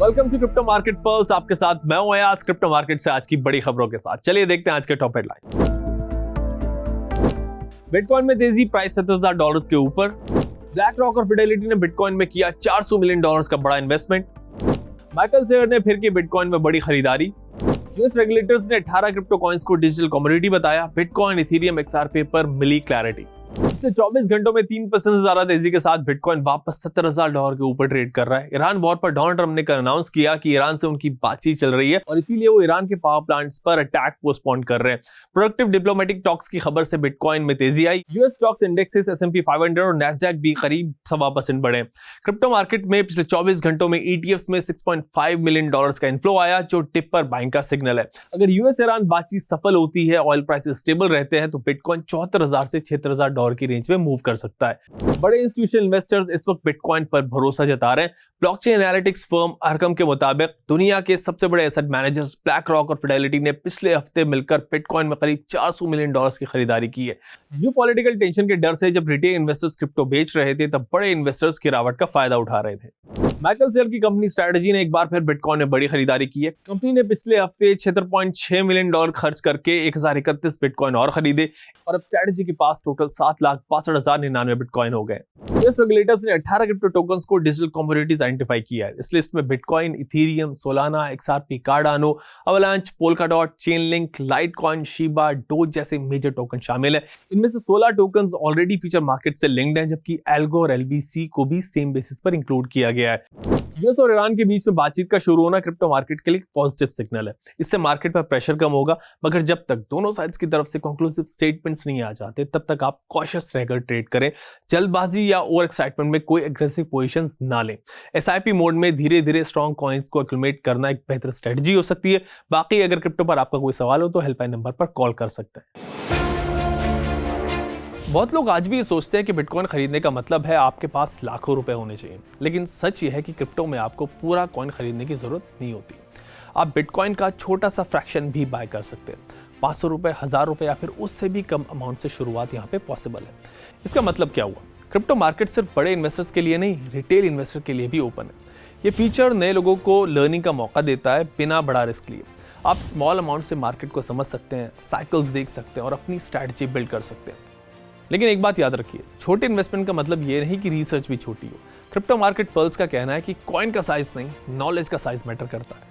Welcome to crypto market pearls. आपके साथ मैं हूं अयाज, क्रिप्टो मार्केट से आज की बड़ी खबरों के साथ। चलिए देखते हैं आज के टॉप हेडलाइंस। बिटकॉइन में तेजी, प्राइस $70,000 के ऊपर। ब्लैक रॉक और फिडेलिटी ने बिटकॉइन में किया $400 मिलियन का बड़ा इन्वेस्टमेंट। माइकल सेयर ने फिर की बिटकॉइन में बड़ी खरीदारी। यूएस रेगुलेटर्स ने 18 क्रिप्टो कॉइन्स को डिजिटल कमोडिटी बताया। बिटकॉइन, इथेरियम, XRP पर मिली क्लैरिटी। पिछले 24 घंटों में 3% से ज्यादा तेजी के साथ बिटकॉइन वापस $70,000 के ऊपर ट्रेड कर रहा है। ईरान वॉर पर डोनाल्ड ट्रंप ने अनाउंस किया कि ईरान से उनकी बातचीत चल रही है और इसीलिए वो ईरान के पावर प्लांट्स पर अटैक पोस्टपोन कर रहे हैं। प्रोडक्टिव डिप्लोमेटिक टॉक्स की खबर से बिटकॉइन में तेजी आई। यूएस स्टॉक्स इंडेक्सेस S&P 500 और नैस्डैक भी करीब 1.25% बढ़े। क्रिप्टो मार्केट में पिछले 24 घंटों में ETFs में $6.5 मिलियन का इन्फ्लो आया, जो टिप पर बाइंग का सिग्नल है। अगर यूएस ईरान बातचीत सफल होती है, ऑयल प्राइसेस स्टेबल रहते हैं, तो बिटकॉइन $74,000 से $76,000 की रेंज में मूव कर सकता है। बड़े इंस्टीट्यूशनल इन्वेस्टर्स इस वक्त बिटकॉइन पर भरोसा जता रहे हैं। ब्लॉकचेन एनालिटिक्स फर्म अरकम के मुताबिक दुनिया के सबसे बड़े एसेट मैनेजर्स ब्लैक रॉक और फिडेलिटी ने पिछले हफ्ते मिलकर बिटकॉइन में करीब $400 मिलियन की खरीदारी की है। जियोपॉलिटिकल टेंशन के डर से जब रिटेल इन्वेस्टर्स क्रिप्टो बेच रहे थे, तब बड़े इन्वेस्टर्स गिरावट का फायदा उठा रहे थे। माइकल सेयर की कंपनी स्ट्रैटेजी ने एक बार फिर बिटकॉइन में बड़ी खरीदारी की है। कंपनी ने पिछले हफ्ते $76.6 मिलियन खर्च करके 1031 बिटकॉइन और खरीदे और अब स्ट्रैटेजी के पास टोटल 7,62,099 बिटकॉइन हो गए। यूएस रेगुलेटर्स ने 18 क्रिप्टो टोकन्स को डिजिटल कमोडिटीज आइडेंटिफाई किया है। इस लिस्ट में bitcoin, Ethereum, Solana, XRP, Cardano, avalanche, Polkadot, Chainlink, Litecoin, Shiba, dose जैसे मेजर टोकन शामिल है। इनमें से 16 टोकन्स ऑलरेडी फ्यूचर मार्केट से लिंक्ड हैं, जबकि एल्गो और LBC को भी सेम बेसिस पर इंक्लूड किया गया है। यूएस और ईरान के बीच में बातचीत का शुरू होना क्रिप्टो मार्केट के लिए पॉजिटिव सिग्नल है। इससे मार्केट पर प्रेशर कम होगा, मगर जब तक दोनों साइड्स की तरफ से कंक्लूसिव स्टेटमेंट्स नहीं आ जाते, तब तक आप कॉशियस रहकर ट्रेड करें। जल्दबाजी या ओवर एक्साइटमेंट में कोई एग्रेसिव पोजीशंस ना लें। SIP मोड में धीरे धीरे स्ट्रॉन्ग कॉइन्स को एक्यूमुलेट करना एक बेहतर स्ट्रेटजी हो सकती है। बाकी अगर क्रिप्टो पर आपका कोई सवाल हो तो हेल्पलाइन नंबर पर कॉल कर सकते हैं। बहुत लोग आज भी ये सोचते हैं कि बिटकॉइन खरीदने का मतलब है आपके पास लाखों रुपए होने चाहिए, लेकिन सच ये है कि क्रिप्टो में आपको पूरा कॉइन खरीदने की जरूरत नहीं होती। आप बिटकॉइन का छोटा सा फ्रैक्शन भी बाय कर सकते हैं। 500 रुपए, 1000 रुपए या फिर उससे भी कम अमाउंट से शुरुआत यहाँ पे पॉसिबल है। इसका मतलब क्या हुआ? क्रिप्टो मार्केट सिर्फ बड़े इन्वेस्टर्स के लिए नहीं, रिटेल इन्वेस्टर के लिए भी ओपन है। ये फीचर नए लोगों को लर्निंग का मौका देता है बिना बड़ा रिस्क लिए। आप स्मॉल अमाउंट से मार्केट को समझ सकते हैं, साइकिल्स देख सकते हैं और अपनी स्ट्रैटेजी बिल्ड कर सकते हैं। लेकिन एक बात याद रखिए, छोटे इन्वेस्टमेंट का मतलब ये नहीं कि रिसर्च भी छोटी हो। क्रिप्टो मार्केट पर्ल्स का कहना है कि कॉइन का साइज नहीं, नॉलेज का साइज मैटर करता है।